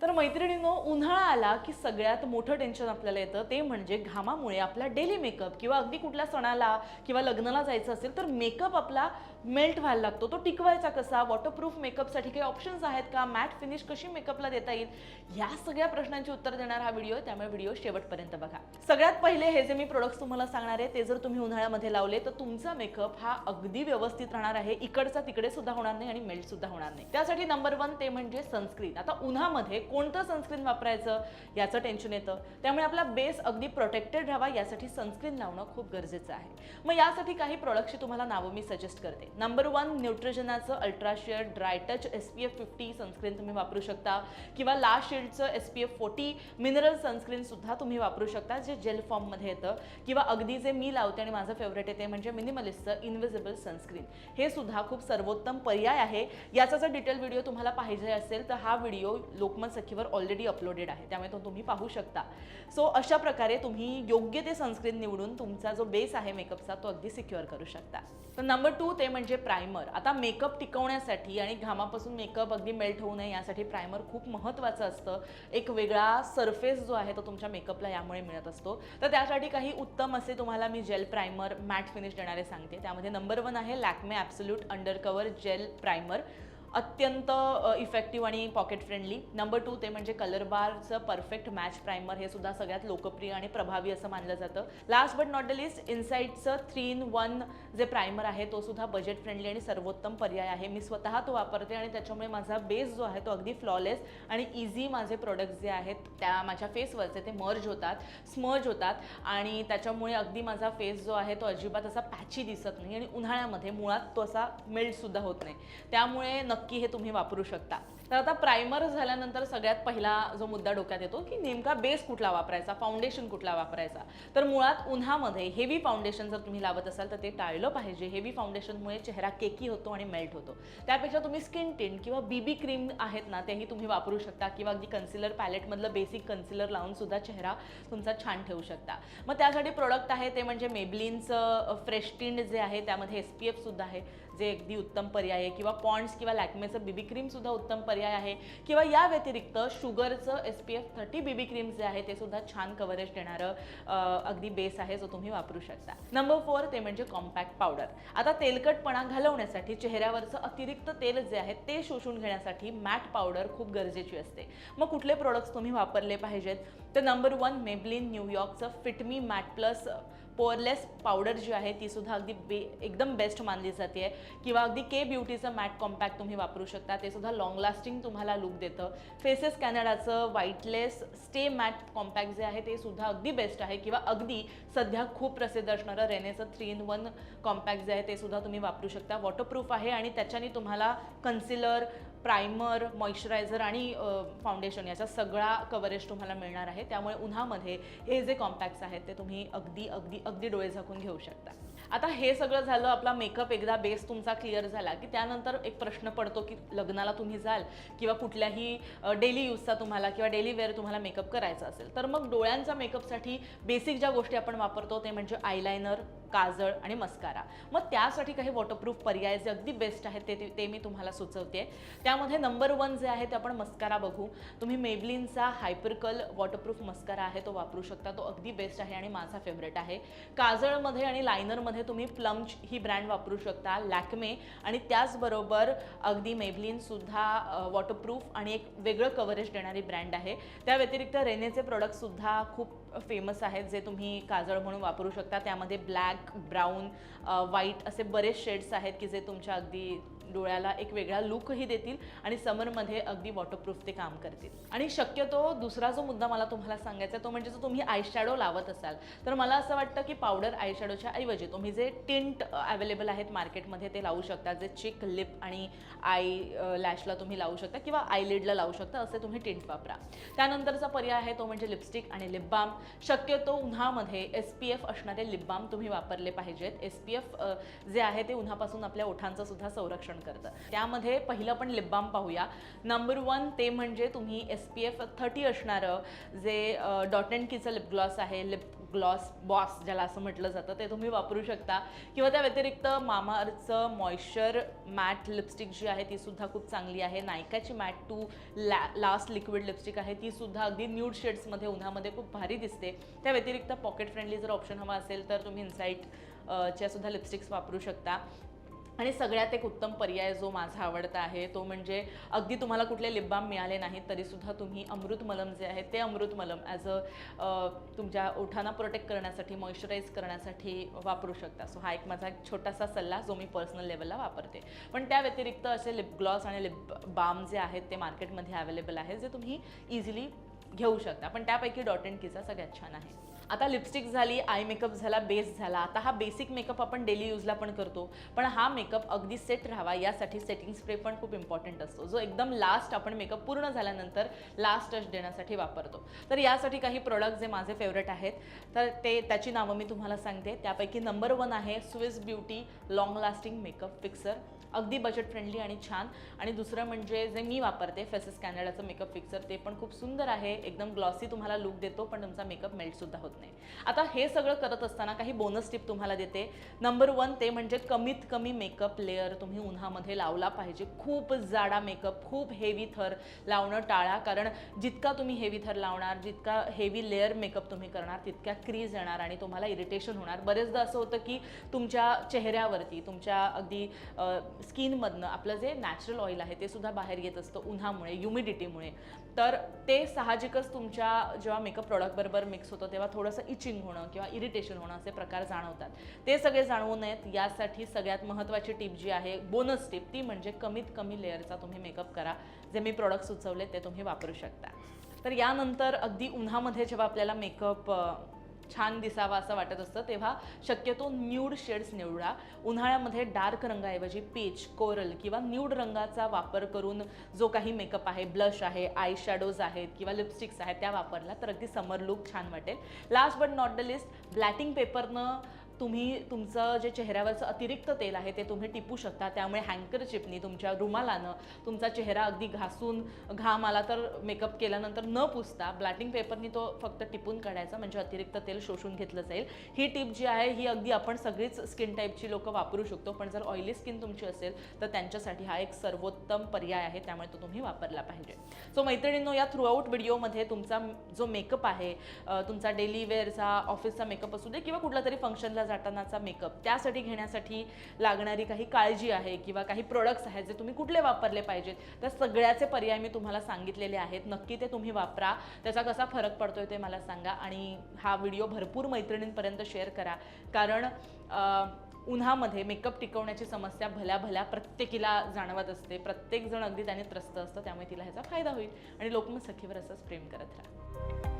तर मैत्रिणींनो, उन्हाळा आला की सगळ्यात मोठं टेन्शन आपल्याला येतं ते म्हणजे घामामुळे आपला डेली मेकअप किंवा अगदी कुठल्या सणाला किंवा लग्नाला जायचं असेल तर मेकअप आपला मेल्ट व्हायला लागतो. तो टिकवायचा कसा? वॉटरप्रूफ मेकअपसाठी काही ऑप्शन्स आहेत का? मॅट फिनिश कशी मेकअपला देता येईल? या सगळ्या प्रश्नांची उत्तर देणार हा व्हिडिओ, त्यामुळे व्हिडिओ शेवटपर्यंत बघा. सगळ्यात पहिले हे जे मी प्रोडक्ट्स तुम्हाला सांगणार आहे ते जर तुम्ही उन्हाळ्यामध्ये लावले तर तुमचा मेकअप हा अगदी व्यवस्थित राहणार आहे. इकडचा तिकडे सुद्धा होणार नाही आणि मेल्ट सुद्धा होणार नाही. त्यासाठी नंबर 1 ते म्हणजे सनस्क्रीन. आता उन्हामध्ये कोणतं सनस्क्रीन वापरायचं याचं टेन्शन येतं, त्यामुळे आपला बेस अगदी प्रोटेक्टेड राहावा यासाठी सनस्क्रीन लावणं खूप गरजेचं आहे. मग यासाठी काही प्रोडक्टची तुम्हाला नावं मी सजेस्ट करते. नंबर 1 न्यूट्रोजेनाचं ultra sheer dry touch SPF 50 sunscreen तुम्ही वापरू शकता, किंवा ला शील्डचं SPF 40 मिनरल सनस्क्रीन सुद्धा तुम्ही वापरू शकता, जे जेल फॉर्ममध्ये येतं. किंवा अगदी जे मी लावते आणि माझं फेवरेट आहे ते म्हणजे मिनिमलिस्टचं इनविजिबल सनस्क्रीन. हे सुद्धा खूप सर्वोत्तम पर्याय आहे. याचा जर डिटेल व्हिडिओ तुम्हाला पाहिजे असेल तर हा व्हिडिओ लोकमत सखीवर ऑलरेडी अपलोडेड आहे, त्यामुळे तो तुम्ही पाहू शकता. सो अशा प्रकारे तुम्ही योग्य ते सनस्क्रीन निवडून तुमचा जो बेस आहे मेकअपचा तो अगदी सिक्युअर करू शकता. तर नंबर 2 ते म्हणजे प्रायमर. आता मेकअप टिकवण्यासाठी आणि घामापासून मेकअप अगदी मेल्ट होऊ नये यासाठी प्रायमर खूप महत्त्वाचं असतं. एक वेगळा सरफेस जो आहे तो तुमच्या मेकअपला यामुळे मिळत असतो. तर त्यासाठी काही उत्तम असे तुम्हाला मी जेल प्रायमर मॅट फिनिश देणारे सांगते. त्यामध्ये नंबर 1 आहे Lakme absolute undercover gel primer. अत्यंत इफेक्टिव्ह आणि पॉकेट फ्रेंडली. नंबर 2 ते म्हणजे कलर बारचं परफेक्ट मॅच प्रायमर. हे सुद्धा सगळ्यात लोकप्रिय आणि प्रभावी असं मानलं जातं. Last but not the list इनसाइटचं 3-in-1 जे प्रायमर आहे तो सुद्धा बजेट फ्रेंडली आणि सर्वोत्तम पर्याय आहे. मी स्वतः तो वापरते आणि त्याच्यामुळे माझा बेस जो आहे तो अगदी फ्लॉलेस आणि इझी माझे प्रोडक्ट्स जे आहेत त्या माझ्या फेसवरचे ते मर्ज होतात, स्मर्ज होतात आणि त्याच्यामुळे अगदी माझा फेस जो आहे तो अजिबात असा पॅची दिसत नाही आणि उन्हाळ्यामध्ये मुळात तो असा मेल्टसुद्धा होत नाही. त्यामुळे नक्की हे तुम्ही वापरू शकता. तर आता प्रायमर झाल्यानंतर सगळ्यात पहिला जो मुद्दा डोक्यात येतो की नेमका बेस कुठला वापरायचा, फाउंडेशन कुठला वापरायचा. तर मुळात उन्हामध्ये हेवी फाउंडेशन जर तुम्ही लावत असाल तर ते टाळलं पाहिजे. हेवी फाउंडेशनमुळे चेहरा केकी होतो आणि मेल्ट होतो. त्यापेक्षा तुम्ही स्किन टिंट किंवा BB क्रीम आहेत ना तेही तुम्ही वापरू शकता, किंवा अगदी कन्सिलर पॅलेटमधलं बेसिक कन्सिलर लावून सुद्धा चेहरा तुमचा छान ठेवू शकता. मग त्यासाठी प्रोडक्ट आहे ते म्हणजे मेबलिनचं फ्रेश टिंट जे आहे त्यामध्ये SPF सुद्धा आहे, जे अगदी उत्तम पर्याय आहे. किंवा पॉन्ड्स किंवा लॅक्मेचं BB क्रीम सुद्धा उत्तम पर्याय आहे. किंवा या व्यतिरिक्त शुगरचं SPF 30 BB क्रीम जे आहे ते सुद्धा छान कव्हरेज देणारं अगदी बेस आहे जो तुम्ही वापरू शकता. नंबर 4 ते म्हणजे कॉम्पॅक्ट पावडर. आता तेलकटपणा घालवण्यासाठी चेहऱ्यावरचं अतिरिक्त तेल जे आहे ते शोषून घेण्यासाठी मॅट पावडर खूप गरजेची असते. मग कुठले प्रोडक्ट्स तुम्ही वापरले पाहिजेत? तर नंबर 1 मेबलिन न्यूयॉर्कचं फिट मी मॅट प्लस पोअरलेस पावडर जी आहे ती सुद्धा अगदी एकदम बेस्ट मानली जाते. किंवा अगदी के ब्युटीचं मॅट कॉम्पॅक्ट तुम्ही वापरू शकता, ते सुद्धा लॉंग लास्टिंग तुम्हाला लुक देतं. फेसेस कॅनडाचं व्हाईटलेस स्टे मॅट कॉम्पॅक्ट जे आहे ते सुद्धा अगदी बेस्ट आहे. किंवा अगदी सध्या खूप प्रसिद्ध असणारं रेनेचं 3-in-1 कॉम्पॅक्ट जे आहे ते सुद्धा तुम्ही वापरू शकता. वॉटरप्रूफ आहे आणि त्याच्याने तुम्हाला कन्सिलर, प्रायमर, मॉइश्चरायझर आणि फाउंडेशन याचा सगळा कव्हरेज तुम्हाला मिळणार आहे. त्यामुळे उन्हामध्ये हे जे कॉम्पॅक्ट्स आहेत ते तुम्ही अगदी अगदी अगदी डोळे झाकून घेऊ शकता. आता हे सगळं झालं, आपला मेकअप एकदा बेस तुमचा क्लिअर झाला की त्यानंतर एक प्रश्न पडतो की लग्नाला तुम्ही जाल किंवा कुठल्याही डेली यूजचा तुम्हाला किंवा डेली वेअर तुम्हाला मेकअप करायचा असेल तर मग डोळ्यांचा मेकअपसाठी बेसिक ज्या गोष्टी आपण वापरतो ते म्हणजे आयलायनर, काजळ आणि मस्कारा. मग त्यासाठी काही वॉटरप्रूफ पर्याय जे अगदी बेस्ट आहेत ते मी तुम्हाला सुचवते. त्यामध्ये नंबर 1 जे आहे ते आपण मस्कारा बघू. तुम्ही मेबलिनचा हायपरकल वॉटरप्रूफ मस्कारा आहे तो वापरू शकता. तो अगदी बेस्ट आहे आणि माझा फेवरेट आहे. काजळमध्ये आणि लायनरमध्ये तुम्ही प्लम्ज ही ब्रँड वापरू शकता, लॅक्मे, आणि त्याचबरोबर अगदी मेबलिन सुद्धा वॉटरप्रूफ आणि एक वेगळं कव्हरेज देणारी ब्रँड आहे. त्या व्यतिरिक्त रेनेचे प्रोडक्टसुद्धा खूप फेमस आहेत जे तुम्ही काजळ म्हणून वापरू शकता. त्यामध्ये ब्लॅक, ब्राऊन, व्हाईट असे बरेच शेड्स आहेत की जे तुमच्या अगदी डोळ्याला एक वेगळा लुकही देतील आणि समरमध्ये अगदी वॉटरप्रूफ ते काम करतील. आणि शक्यतो दुसरा जो मुद्दा मला तुम्हाला सांगायचा तो म्हणजे जर तुम्ही आयशॅडो लावत असाल तर मला असं वाटतं की पावडर आयशॅडोच्या ऐवजी तुम्ही जे टिंट अवेलेबल आहेत मार्केटमध्ये ते लावू शकता, जे चिक, लिप आणि आय लॅशला तुम्ही लावू शकता किंवा आयलिडला लावू शकता, असे तुम्ही टिंट वापरा. त्यानंतरचा पर्याय आहे तो म्हणजे लिपस्टिक आणि लिप बाम. शक्यतो उन्हामध्ये SPF असणारे लिप बाम तुम्ही वापरले पाहिजेत. SPF जे आहे ते उन्हापासून आपल्या ओठांचं सुद्धा संरक्षण पण करतं. त्यामध्ये पहिलं पण लिप बाम पाहूया. नंबर 1 ते म्हणजे तुम्ही SPF 30 असणारं जे डॉट अँड कीचं लिप ग्लॉस आहे, लिप ग्लॉस बॉस ज्याला असं म्हटलं जातं, ते तुम्ही वापरू शकता. किंवा त्या व्यतिरिक्त मामाअर्थचं मॉइश्चर मॅट लिपस्टिक जी आहे ती सुद्धा खूप चांगली आहे. नायकाची मॅट 2 लास्ट लिक्विड लिपस्टिक आहे, ती सुद्धा अगदी न्यूड शेड्समध्ये उन्हामध्ये खूप भारी दिसते. त्या व्यतिरिक्त पॉकेट फ्रेंडली जर ऑप्शन हवा असेल तर तुम्ही इनसाइट च्या सुद्धा लिपस्टिक्स वापरू शकता. आणि सगळ्यात एक उत्तम पर्याय जो माझा आवडता आहे तो म्हणजे अगदी तुम्हाला कुठले लिप बाम मिळाले नाहीत तरीसुद्धा तुम्ही अमृत मलम जे आहे ते अमृत मलम ॲज तुमच्या ओठांना प्रोटेक्ट करण्यासाठी, मॉइश्चराईज करण्यासाठी वापरू शकता. सो हा एक माझा एक छोटासा सल्ला जो मी पर्सनल लेवलला वापरते. पण त्या व्यतिरिक्त असे लिप ग्लॉस आणि लिप बाम जे आहेत ते मार्केटमध्ये अवेलेबल आहे, जे तुम्ही इझिली घेऊ शकता. पण त्यापैकी डॉट अँड कीचा सगळ्यात छान आहे. आता लिपस्टिक झाली, आय मेकअप झाला, बेस झाला. आता हा बेसिक मेकअप आपण डेली यूजला पण करतो, पण हा मेकअप अगदी सेट राहावा यासाठी सेटिंग स्प्रे पण खूप इम्पॉर्टंट असतो, जो एकदम लास्ट आपण मेकअप पूर्ण झाल्यानंतर लास्ट टच देण्यासाठी वापरतो. तर यासाठी काही प्रोडक्ट जे माझे फेवरेट आहेत तर त्याची नावं मी तुम्हाला सांगते. त्यापैकी नंबर 1 आहे Swiss beauty long lasting makeup fixer, अगदी बजेट फ्रेंडली आणि छान. आणि दुसरं म्हणजे जे मी वापरते फेसेस कॅनडाचं मेकअप फिक्सर, ते पण खूप सुंदर आहे, एकदम ग्लॉसी तुम्हाला लुक देतो पण तुमचा मेकअप मेल्टसुद्धा होत नाही. आता हे सगळं करत असताना काही बोनस टिप तुम्हाला देते. नंबर 1 ते म्हणजे कमीत कमी मेकअप लेअर तुम्ही उन्हामध्ये लावला पाहिजे. खूप जाडा मेकअप, खूप हेवी थर लावणं टाळा, कारण जितका तुम्ही हेवी थर लावणार, जितका हेवी लेअर मेकअप तुम्ही करणार, तितक्या क्रीज येणार आणि तुम्हाला इरिटेशन होणार. बरेचदा असं होतं की तुमच्या चेहऱ्यावरती, तुमच्या अगदी स्किनमधनं आपलं जे नॅचरल ऑइल आहे ते सुद्धा बाहेर येत असतं उन्हामुळे, ह्युमिडिटीमुळे. तर ते साहजिकच तुमच्या जेव्हा मेकअप प्रॉडक्टबरोबर मिक्स होतं तेव्हा थोडंसं इचिंग होणं किंवा इरिटेशन होणं असे प्रकार जाणवतात. ते सगळे जाणवू नयेत यासाठी सगळ्यात महत्त्वाची टिप जी आहे, बोनस टिप, ती म्हणजे कमीत कमी लेअरचा तुम्ही मेकअप करा. जे मी प्रॉडक्ट सुचवले ते तुम्ही वापरू शकता. तर यानंतर अगदी उन्हामध्ये जेव्हा आपल्याला मेकअप छान दिसावा असं वाटत असतं तेव्हा शक्यतो न्यूड शेड्स निवडा. उन्हाळ्यामध्ये डार्क रंगाऐवजी पीच, कोरल किंवा न्यूड रंगाचा वापर करून जो काही मेकअप आहे, ब्लश आहे, आय शॅडोज आहेत किंवा लिपस्टिक्स आहेत त्या वापरला तर अगदी समर लुक छान वाटेल. Last but not the list, blotting पेपरनं तुम्ही तुमचं जे चेहऱ्यावरचं अतिरिक्त तेल आहे ते तुम्ही टिपू शकता. त्यामुळे हँकरचिपनी, तुमच्या रुमालानं तुमचा चेहरा अगदी घासून, घाम आला तर मेकअप केल्यानंतर न पुसता ब्लॅटिंग पेपरनी तो फक्त टिपून काढायचा, म्हणजे अतिरिक्त तेल शोषून घेतलं जाईल. ही टिप जी आहे ही अगदी आपण सगळीच स्किन टाईपची लोकं वापरू शकतो, पण जर ऑइली स्किन तुमची असेल तर त्यांच्यासाठी हा एक सर्वोत्तम पर्याय आहे, त्यामुळे तो तुम्ही वापरला पाहिजे. सो मैत्रिणींनो, या थ्रूआउट व्हिडिओमध्ये तुमचा जो मेकअप आहे, तुमचा डेली वेअरचा, ऑफिसचा मेकअप असू दे किंवा कुठला तरी फंक्शनला जातानाचा मेकअप, त्यासाठी घेण्यासाठी लागणारी काही काळजी आहे किंवा काही प्रोडक्ट्स आहेत जे तुम्ही कुठले वापरले पाहिजेत, त्या सगळ्याचे पर्याय मी तुम्हाला सांगितलेले आहेत. नक्की ते तुम्ही वापरा, त्याचा कसा फरक पडतोय ते मला सांगा आणि हा व्हिडिओ भरपूर मैत्रिणींपर्यंत शेअर करा, कारण उन्हामध्ये मेकअप टिकवण्याची समस्या भल्या भल्या प्रत्येकीला जाणवत असते. प्रत्येकजण अगदी त्याने त्रस्त असतं, त्यामुळे तिला ह्याचा फायदा होईल आणि लोक मग सखीवर असंच प्रेम करत राहा.